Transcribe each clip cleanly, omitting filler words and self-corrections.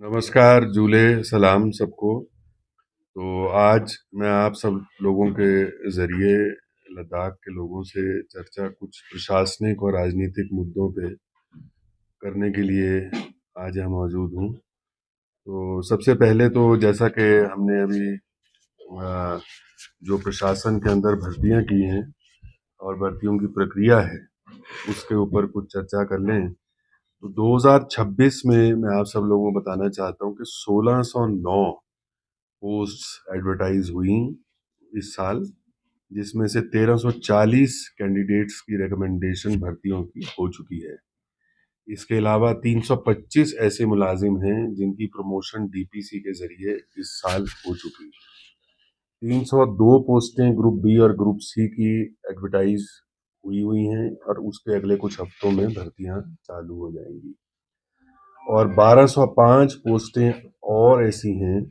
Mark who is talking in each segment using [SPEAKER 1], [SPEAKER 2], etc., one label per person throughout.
[SPEAKER 1] नमस्कार, जूले सलाम सबको। तो आज मैं आप सब लोगों के ज़रिए लद्दाख के लोगों से चर्चा कुछ प्रशासनिक और राजनीतिक मुद्दों पे करने के लिए आज यहाँ मौजूद हूँ। तो सबसे पहले तो जैसा कि हमने अभी अ, जो प्रशासन के अंदर भर्तियाँ की हैं और भर्तियों की प्रक्रिया है, उसके ऊपर कुछ चर्चा कर लें। तो 2026 में मैं आप सब लोगों को बताना चाहता हूँ कि 1609 पोस्ट्स एडवर्टाइज हुई इस साल, जिसमें से 1340 कैंडिडेट्स की रिकमेंडेशन भर्तियों की हो चुकी है। इसके अलावा 325 ऐसे मुलाजिम हैं जिनकी प्रमोशन डीपीसी के जरिए इस साल हो चुकी है। 302 पोस्टें ग्रुप बी और ग्रुप सी की एडवर्टाइज हुई हैं और उसके अगले कुछ हफ्तों में भर्तियां चालू हो जाएंगी। और 1205 पोस्टें और ऐसी हैं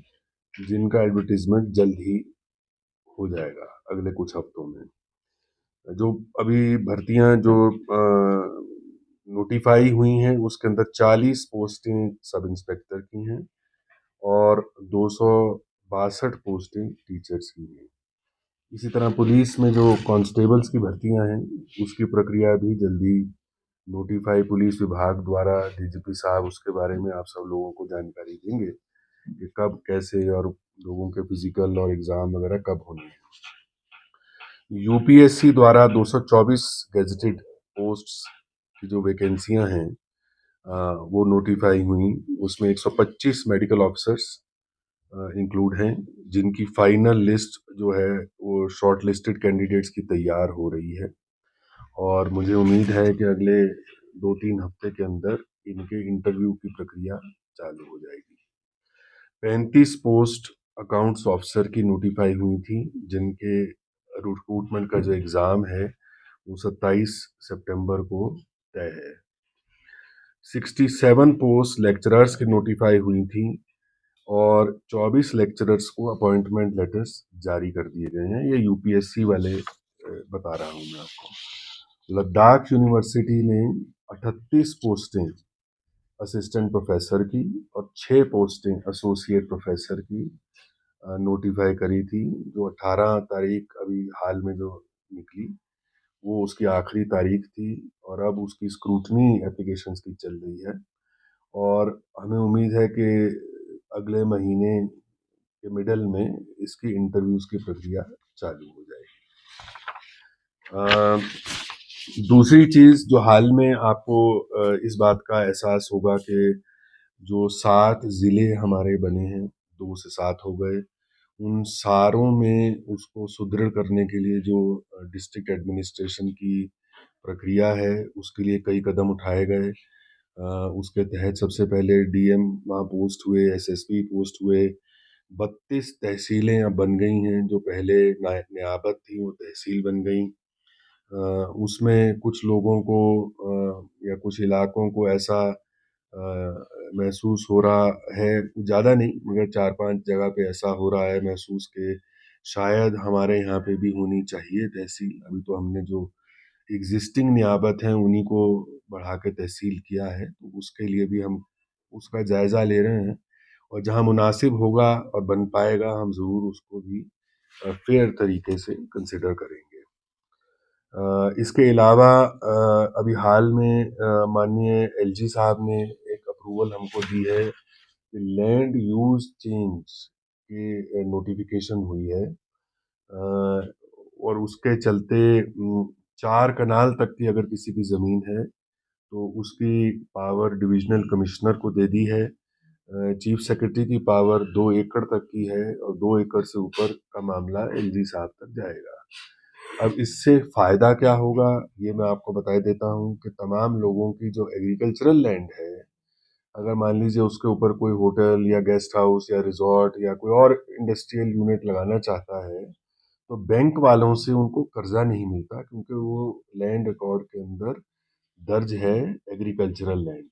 [SPEAKER 1] जिनका एडवर्टीजमेंट जल्द ही हो जाएगा अगले कुछ हफ्तों में। जो अभी भर्तियां जो नोटिफाई हुई हैं उसके अंदर 40 पोस्टें सब इंस्पेक्टर की हैं और 262 पोस्टें टीचर्स की हैं। इसी तरह पुलिस में जो कांस्टेबल्स की भर्तियां हैं उसकी प्रक्रिया भी जल्दी नोटिफाई पुलिस विभाग द्वारा डीजीपी साहब उसके बारे में आप सब लोगों को जानकारी देंगे कि कब कैसे और लोगों के फिजिकल और एग्जाम वगैरह कब होने हैं। यूपीएससी द्वारा 224 गेजेटेड पोस्ट्स की जो वैकेंसियां हैं वो नोटिफाई हुई। उसमें 125 मेडिकल ऑफिसर्स इंक्लूड हैं जिनकी फाइनल लिस्ट जो है वो शॉर्ट लिस्टेड कैंडिडेट्स की तैयार हो रही है और मुझे उम्मीद है कि अगले 2-3 हफ्ते के अंदर इनके इंटरव्यू की प्रक्रिया चालू हो जाएगी। 35 पोस्ट अकाउंट्स ऑफिसर की नोटिफाई हुई थी जिनके रिक्रूटमेंट का जो एग्ज़ाम है वो 27 सितंबर को तय है। 67 पोस्ट लेक्चरर्स की नोटिफाई हुई थी और 24 लेक्चरर्स को अपॉइंटमेंट लेटर्स जारी कर दिए गए हैं। ये यूपीएससी वाले बता रहा हूँ मैं आपको। लद्दाख यूनिवर्सिटी ने 38 पोस्टें असिस्टेंट प्रोफेसर की और 6 पोस्टें एसोसिएट प्रोफेसर की नोटिफाई करी थी। जो 18 तारीख अभी हाल में जो निकली वो उसकी आखिरी तारीख थी और अब उसकी स्क्रूटनी एप्लीकेशंस की चल रही है और हमें उम्मीद है कि अगले महीने के मिडल में इसकी इंटरव्यूज की प्रक्रिया चालू हो जाएगी। दूसरी चीज़ जो हाल में आपको इस बात का एहसास होगा कि जो 7 ज़िले हमारे बने हैं, 2 से 7 हो गए, उन सारों में उसको सुदृढ़ करने के लिए जो डिस्ट्रिक्ट एडमिनिस्ट्रेशन की प्रक्रिया है उसके लिए कई कदम उठाए गए। उसके तहत सबसे पहले डीएम वहाँ पोस्ट हुए, एसएसपी पोस्ट हुए। 32 तहसीलें अब बन गई हैं, जो पहले नियाबत थी वो तहसील बन गई। उसमें कुछ लोगों को या कुछ इलाकों को ऐसा महसूस हो रहा है, ज़्यादा नहीं मगर 4-5 जगह पे ऐसा हो रहा है महसूस कि शायद हमारे यहाँ पे भी होनी चाहिए तहसील। अभी तो हमने जो एग्जिस्टिंग नियाबत हैं उन्हीं को बढ़ा के तहसील किया है, तो उसके लिए भी हम उसका जायज़ा ले रहे हैं और जहाँ मुनासिब होगा और बन पाएगा हम ज़रूर उसको भी फेयर तरीके से कंसिडर करेंगे। इसके अलावा अभी हाल में माननीय एलजी साहब ने एक अप्रूवल हमको दी है कि लैंड यूज चेंज की नोटिफिकेशन हुई है और उसके चलते 4 कनाल तक की अगर किसी की ज़मीन है तो उसकी पावर डिविजनल कमिश्नर को दे दी है। चीफ सेक्रेटरी की पावर 2 एकड़ तक की है और 2 एकड़ से ऊपर का मामला एलजी साहब तक जाएगा। अब इससे फ़ायदा क्या होगा ये मैं आपको बता देता हूँ कि तमाम लोगों की जो एग्रीकल्चरल लैंड है, अगर मान लीजिए उसके ऊपर कोई होटल या गेस्ट हाउस या रिजॉर्ट या कोई और इंडस्ट्रियल यूनिट लगाना चाहता है तो बैंक वालों से उनको कर्जा नहीं मिलता क्योंकि वो लैंड रिकॉर्ड के अंदर दर्ज है एग्रीकल्चरल लैंड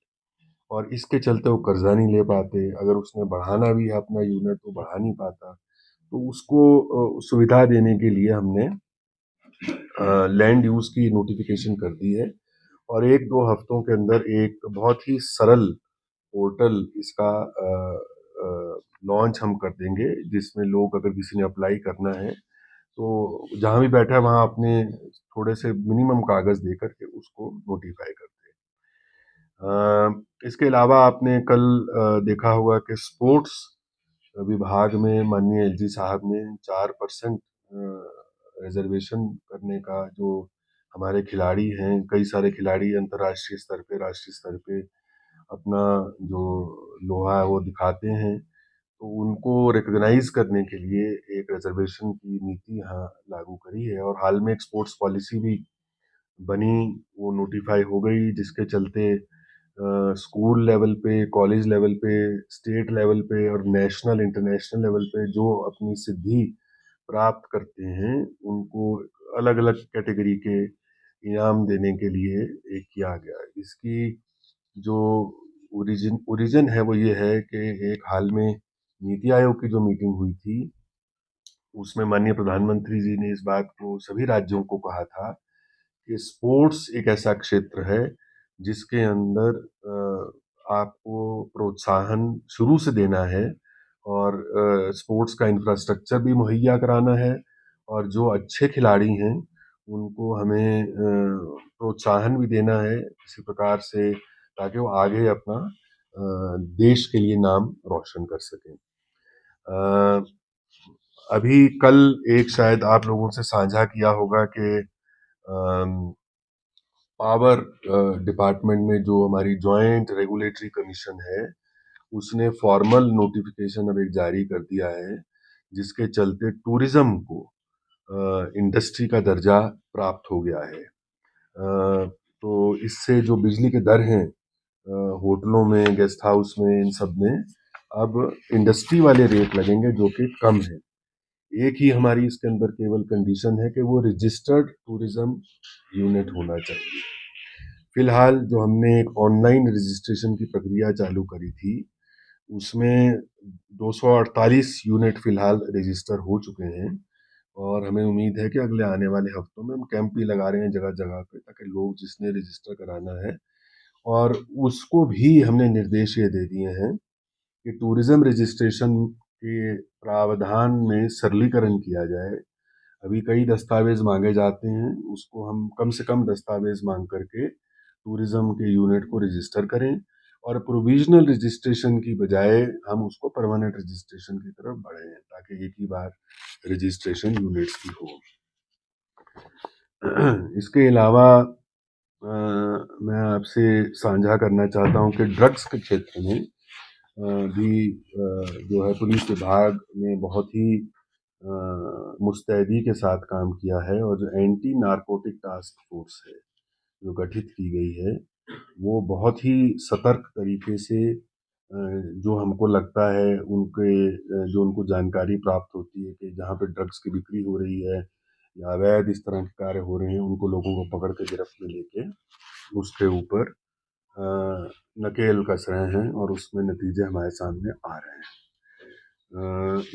[SPEAKER 1] और इसके चलते वो कर्जा नहीं ले पाते। अगर उसने बढ़ाना भी है अपना यूनिट तो बढ़ा नहीं पाता। तो उसको सुविधा देने के लिए हमने लैंड यूज़ की नोटिफिकेशन कर दी है और 1-2 हफ्तों के अंदर एक बहुत ही सरल पोर्टल इसका लॉन्च हम कर देंगे, जिसमें लोग अगर किसी ने अप्लाई करना है तो जहाँ भी बैठा है वहाँ अपने थोड़े से मिनिमम कागज दे करके उसको नोटिफाई कर दें। इसके अलावा आपने कल देखा होगा कि स्पोर्ट्स विभाग में माननीय एलजी साहब ने 4% रिजर्वेशन करने का, जो हमारे खिलाड़ी हैं, कई सारे खिलाड़ी अंतर्राष्ट्रीय स्तर पे, राष्ट्रीय स्तर पे अपना जो लोहा है वो दिखाते हैं, तो उनको रिकॉग्नाइज करने के लिए एक रिजर्वेशन की नीति यहाँ लागू करी है। और हाल में एक स्पोर्ट्स पॉलिसी भी बनी, वो नोटिफाई हो गई, जिसके चलते स्कूल लेवल पे, कॉलेज लेवल पे, स्टेट लेवल पे और नेशनल इंटरनेशनल लेवल पे जो अपनी सिद्धि प्राप्त करते हैं उनको अलग अलग कैटेगरी के इनाम देने के लिए एक किया गया। इसकी जो ओरिजिन है वो ये है कि एक हाल में नीति आयोग की जो मीटिंग हुई थी उसमें माननीय प्रधानमंत्री जी ने इस बात को सभी राज्यों को कहा था कि स्पोर्ट्स एक ऐसा क्षेत्र है जिसके अंदर आपको प्रोत्साहन शुरू से देना है और स्पोर्ट्स का इंफ्रास्ट्रक्चर भी मुहैया कराना है, और जो अच्छे खिलाड़ी हैं उनको हमें प्रोत्साहन भी देना है किसी प्रकार से, ताकि वो आगे अपना देश के लिए नाम रोशन कर सकें। अ, अभी कल एक शायद आप लोगों से साझा किया होगा कि पावर डिपार्टमेंट में जो हमारी जॉइंट रेगुलेटरी कमीशन है उसने फॉर्मल नोटिफिकेशन अब एक जारी कर दिया है, जिसके चलते टूरिज्म को इंडस्ट्री का दर्जा प्राप्त हो गया है। तो इससे जो बिजली के दर हैं होटलों में, गेस्ट हाउस में, इन सब में अब इंडस्ट्री वाले रेट लगेंगे जो कि कम है। एक ही हमारी इसके अंदर केवल कंडीशन है कि वो रजिस्टर्ड टूरिज्म यूनिट होना चाहिए। फिलहाल जो हमने एक ऑनलाइन रजिस्ट्रेशन की प्रक्रिया चालू करी थी उसमें 248 यूनिट फिलहाल रजिस्टर हो चुके हैं, और हमें उम्मीद है कि अगले आने वाले हफ्तों में हम कैंप भी लगा रहे हैं जगह जगह पे, ताकि लोग जिसने रजिस्टर कराना है, और उसको भी हमने निर्देश ये दे दिए हैं कि टूरिज्म रजिस्ट्रेशन के प्रावधान में सरलीकरण किया जाए। अभी कई दस्तावेज मांगे जाते हैं, उसको हम कम से कम दस्तावेज मांग करके टूरिज्म के यूनिट को रजिस्टर करें, और प्रोविजनल रजिस्ट्रेशन की बजाय हम उसको परमानेंट रजिस्ट्रेशन की तरफ बढ़ें, ताकि एक ही बार रजिस्ट्रेशन यूनिट्स की हो। इसके अलावा मैं आपसे साझा करना चाहता हूँ कि ड्रग्स के क्षेत्र में भी जो है पुलिस विभाग ने बहुत ही मुस्तैदी के साथ काम किया है, और जो एंटी नारकोटिक टास्क फोर्स है जो गठित की गई है वो बहुत ही सतर्क तरीके से जो हमको लगता है उनके जो उनको जानकारी प्राप्त होती है कि जहाँ पे ड्रग्स की बिक्री हो रही है या अवैध इस तरह के कार्य हो रहे हैं, उनको लोगों को पकड़ के गिरफ्त में लेके उसके ऊपर नकेल कस रहे हैं, और उसमें नतीजे हमारे सामने आ रहे हैं।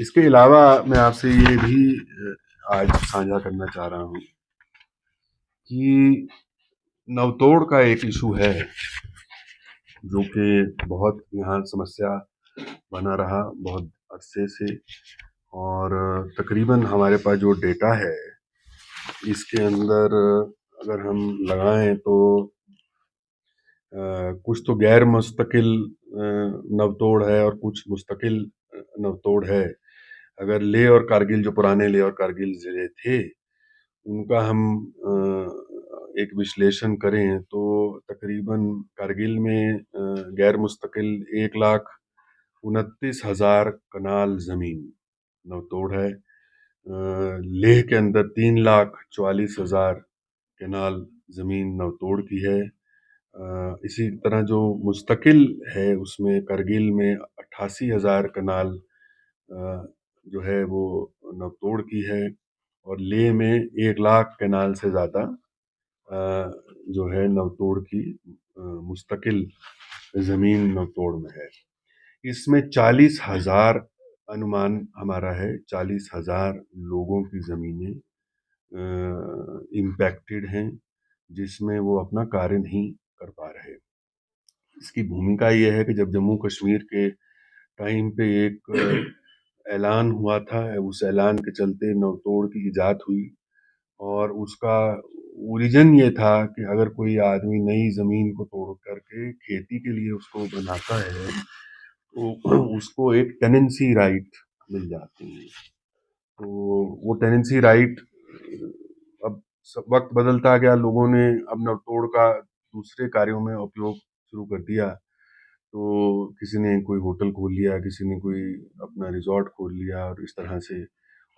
[SPEAKER 1] इसके अलावा मैं आपसे ये भी आज साझा करना चाह रहा हूँ कि नवतोड़ का एक इशू है जो कि बहुत यहाँ समस्या बना रहा बहुत अरसे से, और तकरीबन हमारे पास जो डेटा है इसके अंदर अगर हम लगाएं तो कुछ तो गैर मुस्तकिल नवतोड़ है और कुछ मुस्तकिल नवतोड़ है। अगर लेह और कारगिल, जो पुराने लेह और कारगिल ज़िले थे, उनका हम एक विश्लेषण करें तो तकरीबन कारगिल में गैर मुस्तकिल 1,29,000 कनाल ज़मीन नवतोड़ है। लेह के अंदर 3,44,000 कनाल ज़मीन नवतोड़ की है। इसी तरह जो मुस्तकिल है उसमें करगिल में 88,000 कनाल जो है वो नवतोड़ की है, और लेह में 1 लाख कनाल से ज़्यादा जो है नवतोड़ की मुस्तकिल ज़मीन नवतोड़ में है। इसमें 40,000 अनुमान हमारा है, 40,000 लोगों की ज़मीनें इम्पैक्टेड हैं, जिसमें वो अपना कार्य नहीं कर पा रहे। इसकी भूमिका ये है कि जब जम्मू कश्मीर के टाइम पे एक ऐलान हुआ था, उस ऐलान के चलते नवतोड़ की इजाद हुई और उसका ओरिजिन ये था कि अगर कोई आदमी नई ज़मीन को तोड़ करके खेती के लिए उसको बनाता है, तो उसको एक टेनेंसी राइट मिल जाती है। तो वो टेनेंसी राइट अब वक्त बदलता गया, लोगों ने अब नवतोड़ का दूसरे कार्यों में उपयोग शुरू कर दिया। तो किसी ने कोई होटल खोल लिया, किसी ने कोई अपना रिजॉर्ट खोल लिया और इस तरह से,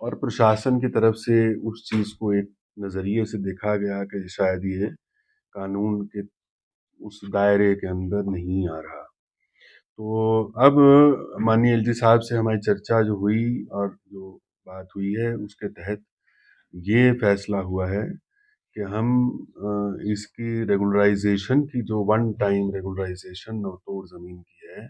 [SPEAKER 1] और प्रशासन की तरफ से उस चीज़ को एक नज़रिए से देखा गया कि शायद ये कानून के उस दायरे के अंदर नहीं आ रहा। तो अब माननीय एलजी साहब से हमारी चर्चा जो हुई और जो बात हुई है उसके तहत ये फैसला हुआ है कि हम इसकी रेगुलराइजेशन की, जो वन टाइम रेगुलराइजेशन नवतोड़ ज़मीन की है,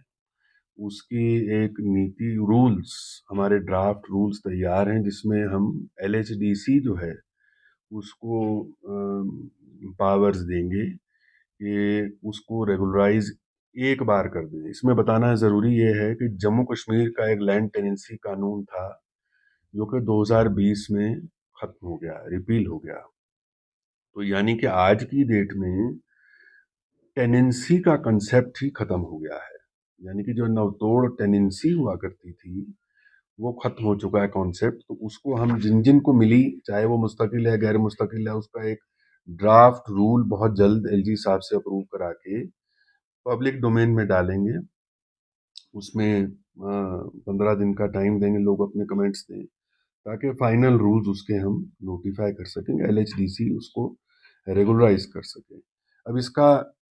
[SPEAKER 1] उसकी एक नीति रूल्स, हमारे ड्राफ्ट रूल्स तैयार हैं, जिसमें हम एलएचडीसी जो है उसको पावर्स देंगे कि उसको रेगुलराइज एक बार कर दें। इसमें बताना ज़रूरी ये है कि जम्मू कश्मीर का एक लैंड टेनेंसी कानून था जो कि 2020 में ख़त्म हो गया, रिपील हो गया। तो यानी कि आज की डेट में टेनेंसी का कंसेप्ट ही ख़त्म हो गया है। यानी कि जो नवतोड़ टेनेंसी हुआ करती थी, वो ख़त्म हो चुका है कॉन्सेप्ट। तो उसको हम जिन-जिन को मिली, चाहे वो मुस्तकिल है, गैर मुस्तकिल है, उसका एक ड्राफ्ट रूल बहुत जल्द एलजी साहब से अप्रूव करा के पब्लिक डोमेन में डालेंगे। उसमें 15 दिन का टाइम देंगे, लोग अपने कमेंट्स दें, ताकि फाइनल रूल्स उसके हम नोटिफाई कर सकें, एलएचडीसी उसको रेगुलराइज कर सके। अब इसका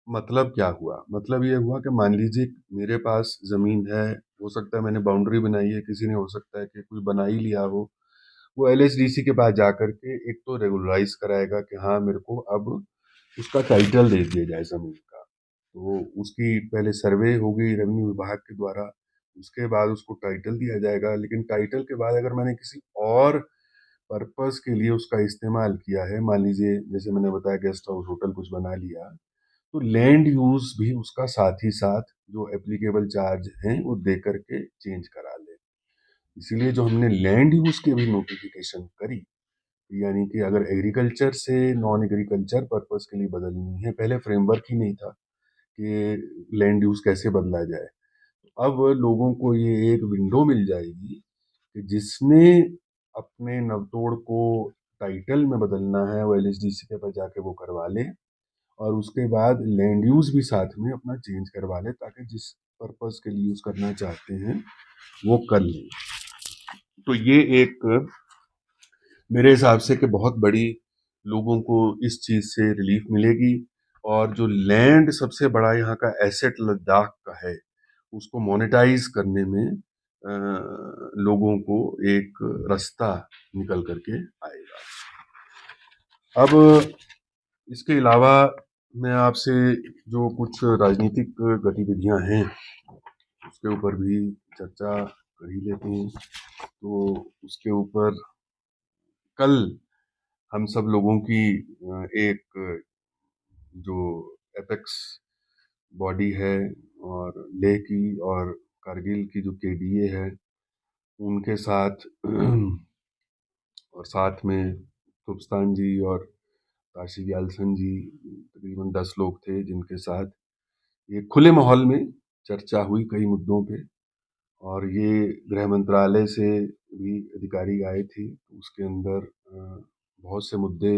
[SPEAKER 1] मतलब क्या हुआ? मतलब ये हुआ कि मान लीजिए मेरे पास ज़मीन है, हो सकता है मैंने बाउंड्री बनाई है, किसी ने हो सकता है कि कुछ बना ही लिया हो, वो एलएचडीसी के पास जा करके एक तो रेगुलराइज कराएगा कि हाँ मेरे को अब उसका टाइटल दे दिया जाए ज़मीन का। तो उसकी पहले सर्वे होगी रेवेन्यू विभाग के द्वारा, उसके बाद उसको टाइटल दिया जाएगा। लेकिन टाइटल के बाद अगर मैंने किसी और पर्पस के लिए उसका इस्तेमाल किया है, मान लीजिए जैसे मैंने बताया गेस्ट हाउस होटल कुछ बना लिया, तो लैंड यूज भी उसका साथ ही साथ जो एप्लीकेबल चार्ज हैं वो दे करके चेंज करा ले। इसीलिए जो हमने लैंड यूज की भी नोटिफिकेशन करी, यानी कि अगर एग्रीकल्चर से नॉन एग्रीकल्चर पर्पस के लिए बदलनी है, पहले फ्रेमवर्क ही नहीं था कि लैंड यूज कैसे बदला जाए। अब लोगों को ये एक विंडो मिल जाएगी कि जिसने अपने नवतोड़ को टाइटल में बदलना है, वो एलएचडीसी के पास जाके वो करवा ले, और उसके बाद लैंड यूज भी साथ में अपना चेंज करवा ले, ताकि जिस पर्पस के लिए यूज करना चाहते हैं वो कर लें। तो ये एक मेरे हिसाब से कि बहुत बड़ी लोगों को इस चीज़ से रिलीफ मिलेगी। और जो लैंड सबसे बड़ा यहाँ का एसेट लद्दाख का है, उसको मोनेटाइज करने में लोगों को एक रास्ता निकल करके आएगा। अब इसके अलावा मैं आपसे जो कुछ राजनीतिक गतिविधियां हैं उसके ऊपर भी चर्चा कर ही लेते हैं। तो उसके ऊपर कल हम सब लोगों की एक जो एपेक्स बॉडी है, और लेह की और कारगिल की जो केडीए है, उनके साथ और साथ में तुबस्तान जी और काशी ग्यालसन जी, तकरीबन 10 लोग थे जिनके साथ ये खुले माहौल में चर्चा हुई कई मुद्दों पे। और ये गृह मंत्रालय से भी अधिकारी आए थे, तो उसके अंदर बहुत से मुद्दे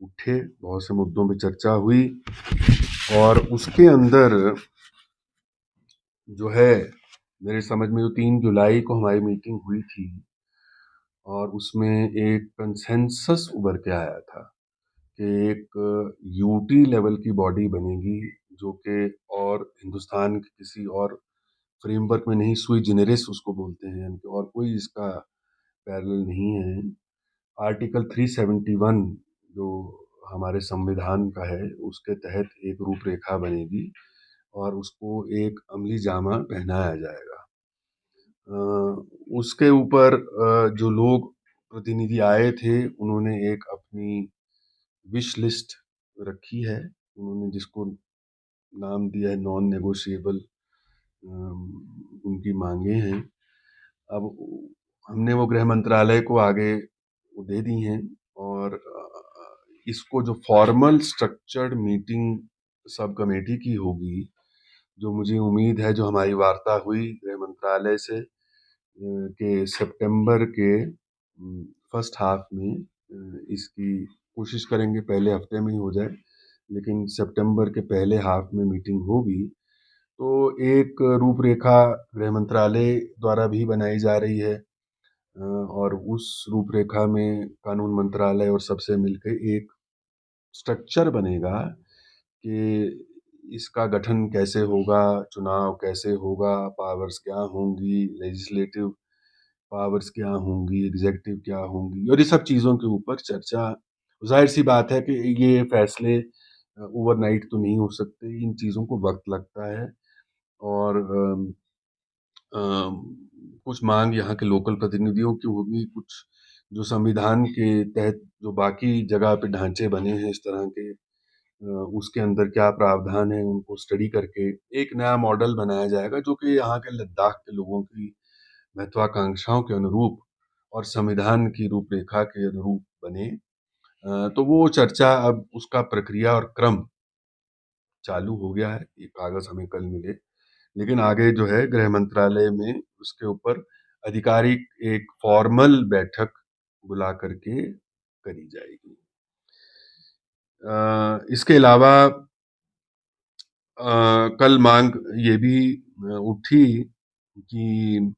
[SPEAKER 1] उठे, बहुत से मुद्दों पे चर्चा हुई। और उसके अंदर जो है, मेरे समझ में जो 3 जुलाई को हमारी मीटिंग हुई थी, और उसमें एक कंसेंसस उभर के आया था कि एक यूटी लेवल की बॉडी बनेगी, जो कि और हिंदुस्तान के किसी और फ्रेमवर्क में नहीं, सुई जेनेरिस उसको बोलते हैं, यानी कि और कोई इसका पैरेलल नहीं है। आर्टिकल 371 जो हमारे संविधान का है, उसके तहत एक रूपरेखा बनेगी और उसको एक अमली जामा पहनाया जाएगा। उसके ऊपर जो लोग प्रतिनिधि आए थे, उन्होंने एक अपनी विश लिस्ट रखी है, उन्होंने जिसको नाम दिया है नॉन नेगोशिएबल, उनकी मांगे हैं। अब हमने वो गृह मंत्रालय को आगे वो दे दी हैं, और इसको जो formal structured meeting sub committee की होगी, जो मुझे उम्मीद है, जो हमारी वार्ता हुई गृह मंत्रालय से, कि सितंबर के फर्स्ट हाफ में इसकी कोशिश करेंगे, पहले हफ्ते में ही हो जाए, लेकिन सितंबर के पहले हाफ में मीटिंग होगी। तो एक रूपरेखा गृह मंत्रालय द्वारा भी बनाई जा रही है, और उस रूपरेखा में कानून मंत्रालय और सबसे मिलकर एक स्ट्रक्चर बनेगा कि इसका गठन कैसे होगा, चुनाव कैसे होगा, पावर्स क्या होंगी, लेजिस्लेटिव पावर्स क्या होंगी, एग्जीक्यूटिव क्या होंगी, और ये सब चीज़ों के ऊपर चर्चा। जाहिर सी बात है कि ये फैसले ओवरनाइट तो नहीं हो सकते, इन चीज़ों को वक्त लगता है। और कुछ मांग यहाँ के लोकल प्रतिनिधियों की होगी, कुछ जो संविधान के तहत जो बाकी जगह पे ढांचे बने हैं इस तरह के, उसके अंदर क्या प्रावधान है, उनको स्टडी करके एक नया मॉडल बनाया जाएगा, जो कि यहाँ के लद्दाख के लोगों की महत्वाकांक्षाओं के अनुरूप और संविधान की रूपरेखा के अनुरूप बने। तो वो चर्चा, अब उसका प्रक्रिया और क्रम चालू हो गया है। ये कागज हमें कल मिले, लेकिन आगे जो है गृह मंत्रालय में उसके ऊपर आधिकारिक एक फॉर्मल बैठक बुला करके करी जाएगी। इसके अलावा कल मांग ये भी उठी कि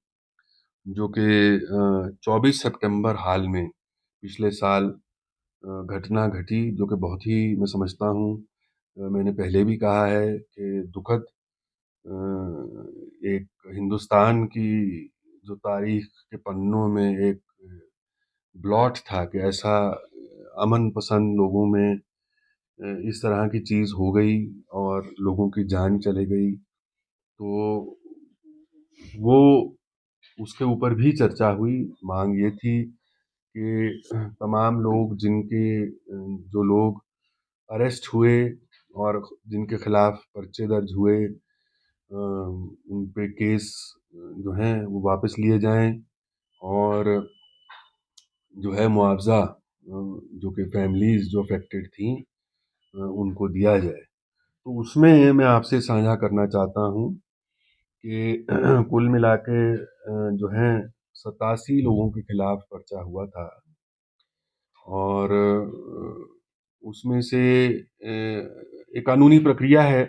[SPEAKER 1] जो कि 24 सितंबर हाल में पिछले साल घटना घटी, जो कि बहुत ही, मैं समझता हूँ, मैंने पहले भी कहा है कि दुखद, एक हिंदुस्तान की जो तारीख के पन्नों में एक ब्लॉट था कि ऐसा अमन पसंद लोगों में इस तरह की चीज़ हो गई और लोगों की जान चली गई। तो वो, उसके ऊपर भी चर्चा हुई। मांग ये थी कि तमाम लोग जिनके जो लोग अरेस्ट हुए और जिनके खिलाफ पर्चे दर्ज हुए, उन पे केस जो हैं वो वापस लिए जाएं, और जो है मुआवजा जो कि फैमिलीज जो अफेक्टेड थी उनको दिया जाए। तो उसमें मैं आपसे साझा करना चाहता हूँ कि कुल मिला के जो है 87 लोगों के खिलाफ पर्चा हुआ था, और उसमें से एक कानूनी प्रक्रिया है।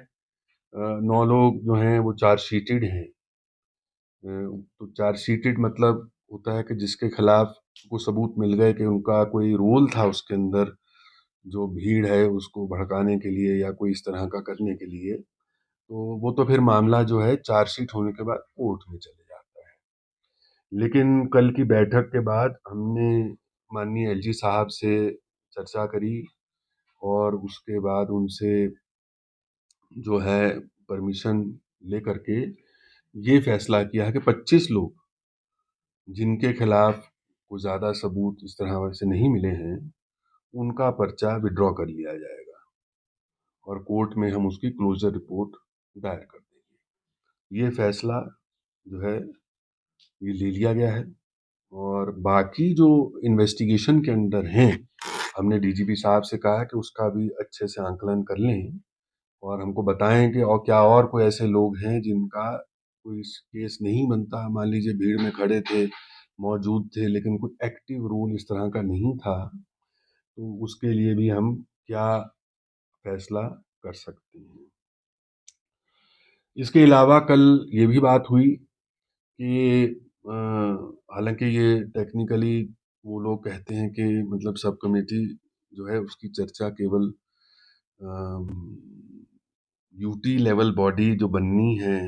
[SPEAKER 1] 9 लोग जो हैं वो चार्जशीटेड हैं। तो चार्जशीटेड मतलब होता है कि जिसके खिलाफ को सबूत मिल गए कि उनका कोई रोल था उसके अंदर, जो भीड़ है उसको भड़काने के लिए या कोई इस तरह का करने के लिए। तो वो तो फिर मामला जो है चार्जशीट होने के बाद कोर्ट में चले जाता है। लेकिन कल की बैठक के बाद हमने माननीय एलजी साहब से चर्चा करी, और उसके बाद उनसे जो है परमिशन लेकर के ये फैसला किया है कि 25 लोग जिनके खिलाफ कोई ज़्यादा सबूत इस तरह से नहीं मिले हैं, उनका पर्चा विड्रॉ कर लिया जाएगा, और कोर्ट में हम उसकी क्लोजर रिपोर्ट दायर कर देंगे। ये फैसला जो है ये ले लिया गया है। और बाकी जो इन्वेस्टिगेशन के अंदर हैं, हमने डीजीपी साहब से कहा है कि उसका भी अच्छे से आंकलन कर लें, और हमको बताएं कि और क्या और कोई ऐसे लोग हैं जिनका कोई केस नहीं बनता। मान लीजिए भीड़ में खड़े थे, मौजूद थे, लेकिन कोई एक्टिव रोल इस तरह का नहीं था, तो उसके लिए भी हम क्या फैसला कर सकते हैं। इसके अलावा कल ये भी बात हुई कि हालांकि ये टेक्निकली वो लोग कहते हैं कि मतलब सब कमेटी जो है उसकी चर्चा केवल यूटी लेवल बॉडी जो बननी है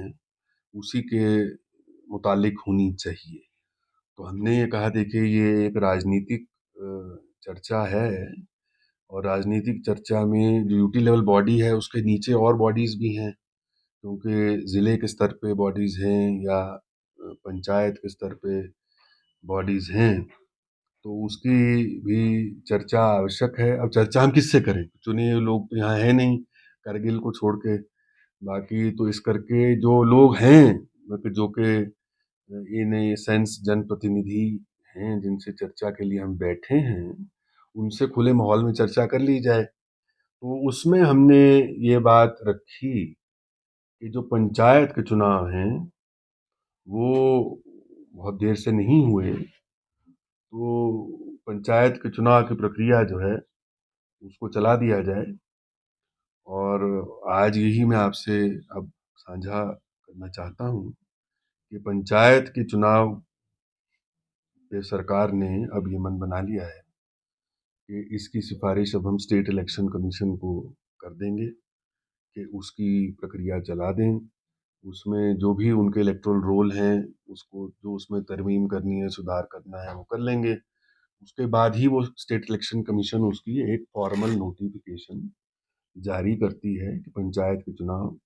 [SPEAKER 1] उसी के मुतालिक होनी चाहिए। तो हमने ये कहा, देखिए ये एक राजनीतिक चर्चा है, और राजनीतिक चर्चा में जो यूटी लेवल बॉडी है उसके नीचे और बॉडीज़ भी हैं, क्योंकि ज़िले के स्तर पे बॉडीज़ हैं या पंचायत के स्तर पे बॉडीज़ हैं, तो उसकी भी चर्चा आवश्यक है। अब चर्चा हम किससे करें? चुने हुए लोग तो यहाँ है नहीं, करगिल को छोड़ के। बाकी तो इस करके जो लोग हैं, मतलब जो कि इन ए सेंस जनप्रतिनिधि हैं, जिनसे चर्चा के लिए हम बैठे हैं, उनसे खुले माहौल में चर्चा कर ली जाए। तो उसमें हमने ये बात रखी कि जो पंचायत के चुनाव हैं, वो बहुत देर से नहीं हुए, तो पंचायत के चुनाव की प्रक्रिया जो है, उसको चला दिया जाए। और आज यही मैं आपसे अब साझा करना चाहता हूँ कि पंचायत के चुनाव पे सरकार ने अब ये मन बना लिया है कि इसकी सिफारिश अब हम स्टेट इलेक्शन कमीशन को कर देंगे कि उसकी प्रक्रिया चला दें। उसमें जो भी उनके इलेक्टोरल रोल हैं, उसको जो उसमें तरमीम करनी है, सुधार करना है, वो कर लेंगे। उसके बाद ही वो स्टेट इलेक्शन कमीशन उसकी एक फॉर्मल नोटिफिकेशन जारी करती है कि पंचायत के चुनाव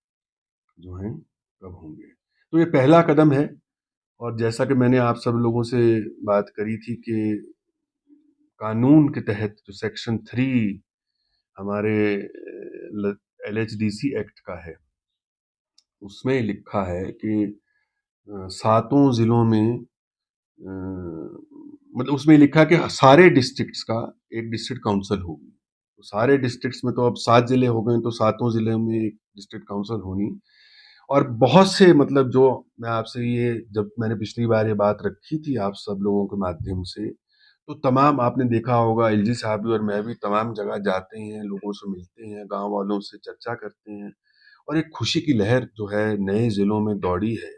[SPEAKER 1] जो हैं कब होंगे। तो ये पहला कदम है। और जैसा कि मैंने आप सब लोगों से बात करी थी कि कानून के तहत जो सेक्शन 3 हमारे LHDC एक्ट का है, उसमें लिखा है कि सातों जिलों में मतलब उसमें लिखा है कि सारे डिस्ट्रिक्ट्स का एक डिस्ट्रिक्ट काउंसिल होगी। तो सारे डिस्ट्रिक्ट्स में तो अब 7 जिले हो गए, तो सातों जिले में एक डिस्ट्रिक्ट काउंसिल होनी। और बहुत से मतलब जो मैं आपसे ये जब मैंने पिछली बार ये बात रखी थी आप सब लोगों के माध्यम से, तो तमाम आपने देखा होगा, एलजी साहब भी और मैं भी तमाम जगह जाते हैं, लोगों से मिलते हैं, गांव वालों से चर्चा करते हैं। और एक खुशी की लहर जो है नए जिलों में दौड़ी है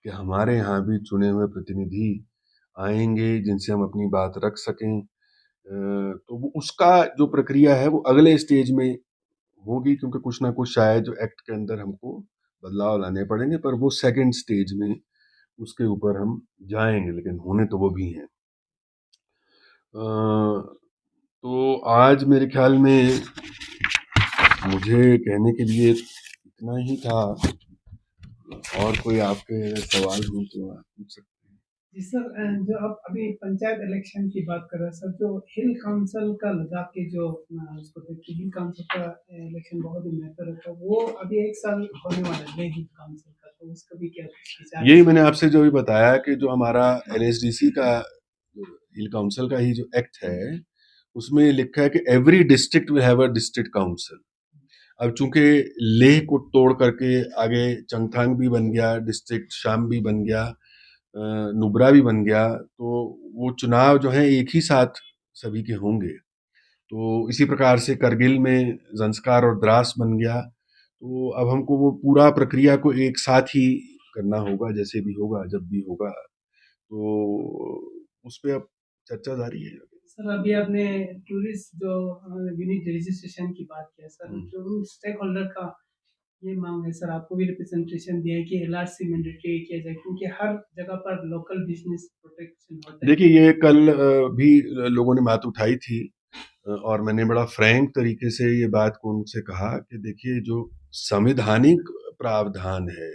[SPEAKER 1] कि हमारे यहाँ भी चुने हुए प्रतिनिधि आएंगे जिनसे हम अपनी बात रख सकें। तो वो उसका जो प्रक्रिया है वो अगले स्टेज में होगी, क्योंकि कुछ ना कुछ शायद जो एक्ट के अंदर हमको बदलाव लाने पड़ेंगे, पर वो सेकंड स्टेज में उसके ऊपर हम जाएंगे, लेकिन होने तो वो भी हैं। तो आज मेरे ख्याल में मुझे कहने के लिए इतना ही था। और कोई आपके सवाल हो तो आप पूछ सकते हैं।
[SPEAKER 2] जी सर, जो आप अभी पंचायत इलेक्शन की बात कर रहे हैं सर, जो हिल काउंसिल का लद्दाख के जो उसको देखिए, हिल काउंसिल का इलेक्शन बहुत ही महत्व रहता है, वो अभी 1 साल होने वाला है हिल काउंसिल का, तो उसका भी क्या कुछ विचार
[SPEAKER 1] यही
[SPEAKER 2] है?
[SPEAKER 1] मैंने आपसे जो भी बताया कि जो हमारा LHDC का हिल काउंसिल का ही जो एक्ट है, उसमें लिखा है कि every district will have a district council. अब चूंकि लेह को तोड़ करके आगे चंगथांग भी बन गया डिस्ट्रिक्ट, शाम भी बन गया, नुब्रा भी बन गया, तो वो चुनाव जो है एक ही साथ सभी के होंगे। तो इसी प्रकार से करगिल में जंस्कार और द्रास बन गया। तो अब हमको वो पूरा प्रक्रिया को एक साथ ही करना होगा, जैसे भी होगा, जब भी होगा। तो उस पे अब चर्चा जारी है।
[SPEAKER 2] सर, अभी आपने टूरिस्ट जो यूनिक रजिस्ट्रेशन की बात किया सर,
[SPEAKER 1] हम्म।
[SPEAKER 2] जो स्टेक होल्डर का ये मांग है सर, आपको भी रिप्रेजेंटेशन दिया है कि LRC मैंडेटरी किया जाए, क्योंकि हर जगह पर लोकल बिजनेस प्रोटेक्शन होता है।
[SPEAKER 1] देखिए, ये कल भी लोगों ने बात उठाई थी, और मैंने बड़ा फ्रैंक तरीके से ये बात को उनसे कहा कि देखिए, जो संवैधानिक प्रावधान है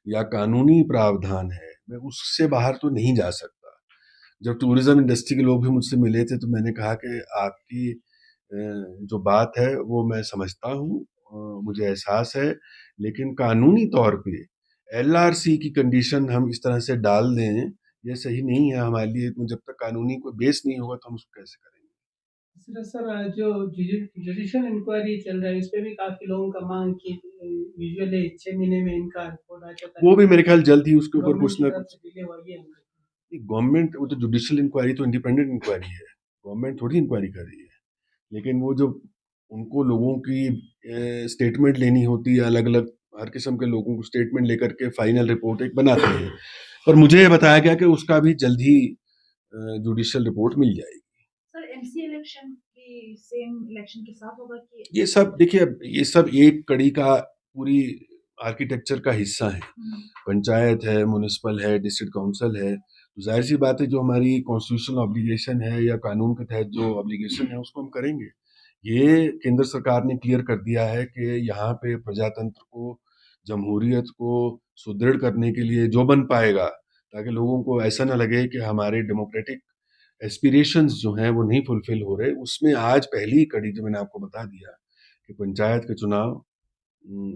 [SPEAKER 1] या कानूनी प्रावधान है, मैं उससे बाहर तो नहीं जा सकता। जब टूरिज्म इंडस्ट्री के लोग भी मुझसे मिले थे, तो मैंने कहा कि आपकी जो बात है वो मैं समझता हूँ, मुझे एहसास है, लेकिन कानूनी तौर पे LRC की कंडीशन हम इस तरह से डाल दें, ये सही नहीं है हमारे लिए। तो जब तक कानूनी कोई बेस नहीं होगा तो हम उसको कैसे करेंगे।
[SPEAKER 2] दूसरा सर, जो जुडिशियल इंक्वायरी चल रहा है, उस पे भी काफी लोगों का मांग कि यूजुअली 6 महीने में इनका रिपोर्ट आ जाता है,
[SPEAKER 1] वो भी
[SPEAKER 2] लेकिन
[SPEAKER 1] मेरे ख्याल जल्द ही उसके ऊपर
[SPEAKER 2] गवर्नमेंट
[SPEAKER 1] कुछ
[SPEAKER 2] की
[SPEAKER 1] ना
[SPEAKER 2] तरफ
[SPEAKER 1] कुछ।
[SPEAKER 2] से डिले हो गया है।
[SPEAKER 1] गवर्नमेंट, वो तो जुडिशियल इंक्वायरी तो इंडिपेंडेंट इंक्वायरी है, गवर्नमेंट थोड़ी इंक्वायरी कर रही है। लेकिन वो जो उनको लोगों की स्टेटमेंट लेनी होती है, अलग अलग हर किस्म के लोगों को स्टेटमेंट लेकर के फाइनल रिपोर्ट एक बनाते हैं। पर मुझे ये बताया गया कि उसका भी जल्द ही जुडिशियल रिपोर्ट मिल जाएगी।
[SPEAKER 3] सर, एमसी इलेक्शन भी सेम इलेक्शन के साथ होगा कि?
[SPEAKER 1] ये सब देखिए, ये सब एक कड़ी का पूरी आर्किटेक्चर का हिस्सा है। पंचायत है, म्युनिसिपल है, डिस्ट्रिक्ट काउंसिल है, तो जाहिर सी बात है जो हमारी कॉन्स्टिट्यूशनल ऑब्लिगेशन है या कानून के तहत जो ऑब्लिगेशन है उसको हम करेंगे। ये केंद्र सरकार ने क्लियर कर दिया है कि यहाँ पे प्रजातंत्र को, जमहूरियत को सुदृढ़ करने के लिए जो बन पाएगा, ताकि लोगों को ऐसा ना लगे कि हमारे डेमोक्रेटिक एस्पिरेशंस जो हैं वो नहीं फुलफिल हो रहे, उसमें आज पहली कड़ी जो मैंने आपको बता दिया कि पंचायत के चुनाव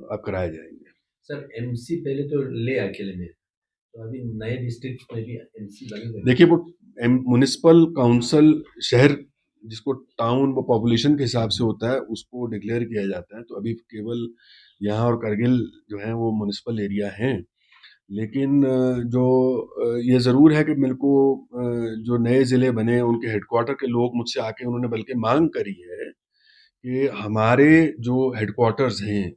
[SPEAKER 1] अब कराए जाएंगे।
[SPEAKER 4] सर एमसी पहले तो ले अकेले में, तो अभी नए डिस्ट्रिक्ट में भी एमसी बनेगा?
[SPEAKER 1] देखिए, वो म्युनिसिपल काउंसिल शहर जिसको टाउन व पॉपुलेशन के हिसाब से होता है उसको डिक्लेयर किया जाता है। तो अभी केवल यहाँ और करगिल जो है वो म्युनिसिपल एरिया हैं। लेकिन ये ज़रूर है कि मेरे को जो नए ज़िले बने उनके हेडक्वार्टर के लोग मुझसे आके उन्होंने बल्कि मांग करी है कि हमारे जो हेडक्वार्टर्स हैं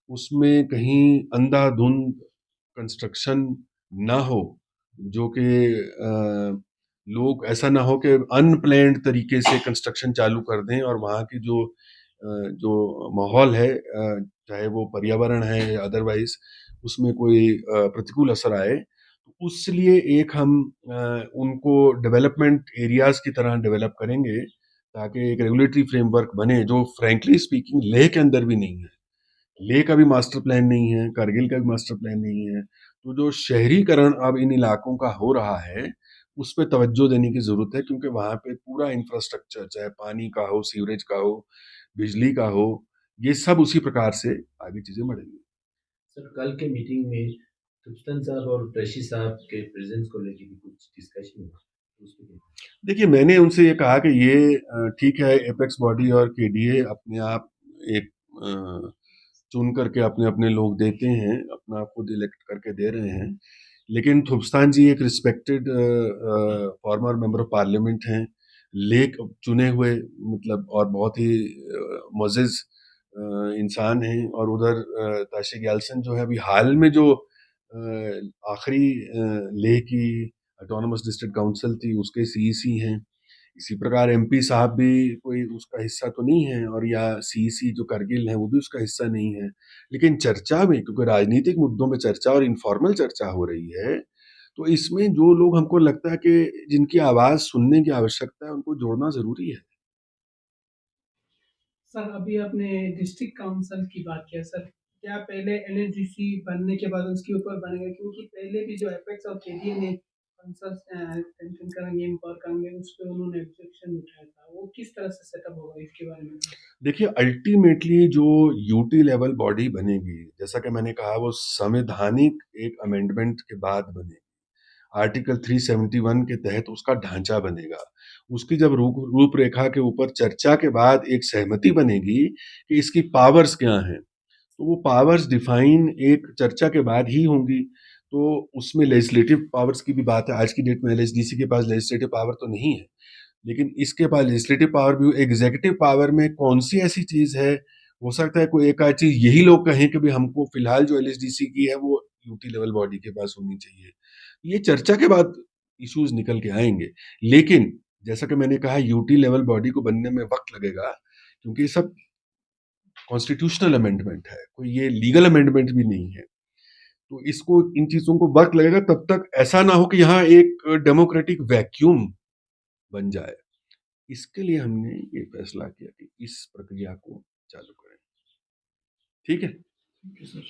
[SPEAKER 1] उसमें कहीं अंधाधुंध कंस्ट्रक्शन ना हो, जो कि लोग ऐसा ना हो कि अनप्लैन्ड तरीके से कंस्ट्रक्शन चालू कर दें और वहाँ की जो माहौल है, चाहे वो पर्यावरण है या अदरवाइज उसमें कोई प्रतिकूल असर आए। तो उसलिए एक हम उनको डेवलपमेंट एरियाज की तरह डेवलप करेंगे ताकि एक रेगुलेटरी फ्रेमवर्क बने जो फ्रैंकली स्पीकिंग लेह के अंदर भी नहीं है। लेह का भी मास्टर प्लान नहीं है, कारगिल का भी मास्टर प्लान नहीं है। तो जो शहरीकरण अब इन इलाकों का हो रहा है उस पे तवज्जो देने की ज़रूरत है, क्योंकि वहाँ पे पूरा इंफ्रास्ट्रक्चर चाहे पानी का हो, सीवरेज का हो, बिजली का हो, ये सब उसी प्रकार से आगे चीज़ें बढ़ेंगी।
[SPEAKER 4] सर कल के मीटिंग में तुप्तन साहब और त्रैशी साहब के प्रेजेंस को लेके भी कुछ डिस्कशन हुआ, तो उस पे क्या?
[SPEAKER 1] देखिए, मैंने उनसे ये कहा कि ये ठीक है, एपेक्स बॉडी और केडीए अपने आप एक चुन करके अपने अपने लोग देते हैं, अपना आप खुद इलेक्ट करके दे रहे हैं। लेकिन थुप्स्तान जी एक respected farmer member of parliament हैं, लेक चुने हुए, मतलब और बहुत ही मोअज़्ज़ज़ इंसान हैं। और उधर ताशिक ग्याल्सन जो है अभी हाल में जो आखिरी लेह की ऑटोनमस डिस्ट्रिक्ट काउंसिल थी उसके सीईसी हैं। इसी प्रकार एमपी साहब भी कोई उसका हिस्सा तो नहीं है, और या सीईसी जो करगिल है वो भी उसका हिस्सा नहीं है। लेकिन चर्चा में, क्योंकि राजनीतिक मुद्दों पे चर्चा और इनफॉर्मल चर्चा हो रही है, तो इसमें जो लोग हमको लगता है कि जिनकी आवाज़ सुनने की आवश्यकता है उनको जोड़ना ज़रूरी है।
[SPEAKER 2] सर अभी आपने डिस्ट्रिक्ट काउंसिल की बात किया सर, क्या पहले एलएसडीसी बनने के बाद उसके ऊपर बनेगा? क्योंकि पहले भी जो एपेक्स और केडीए ने टेंशन करेंगे इम्पावर करेंगे उस पर उन्होंने ऑब्जेक्शन उठाया था, वो किस तरह से सेटअप होगा इसके बारे में?
[SPEAKER 1] देखिए, अल्टीमेटली जो यूटी लेवल बॉडी बनेगी, जैसा कि मैंने कहा, वो संवैधानिक एक अमेंडमेंट के बाद बनेगी। आर्टिकल 371 के तहत उसका ढांचा बनेगा। उसकी जब रूपरेखा के ऊपर चर्चा के बाद एक सहमति बनेगी कि इसकी पावर्स क्या हैं, तो वो पावर्स डिफाइन एक चर्चा के बाद ही होंगी। तो उसमें लेजिस्लेटिव पावर्स की भी बात है। आज की डेट में एलएसडीसी के पास लेजिस्लेटिव पावर तो नहीं है, लेकिन इसके पास लेजिस्लेटिव पावर भी। एग्जीक्यूटिव पावर में कौन सी ऐसी चीज़ है, हो सकता है कोई एक आध चीज़ यही लोग कहें कि भाई हमको फिलहाल जो एलएसडीसी की है वो यूटी लेवल बॉडी के पास होनी चाहिए। ये चर्चा के बाद इश्यूज निकल के आएंगे। लेकिन जैसा कि मैंने कहा, यूटी लेवल बॉडी को बनने में वक्त लगेगा, क्योंकि ये सब कॉन्स्टिट्यूशनल अमेंडमेंट है, कोई ये लीगल अमेंडमेंट भी नहीं है। तो इसको, इन चीज़ों को वक्त लगेगा। तब तक ऐसा ना हो कि यहाँ एक डेमोक्रेटिक वैक्यूम बन जाए। इसके लिए हमने ये फैसला किया कि इस प्रक्रिया को चालू करें। ठीक है?
[SPEAKER 2] Thank you sir.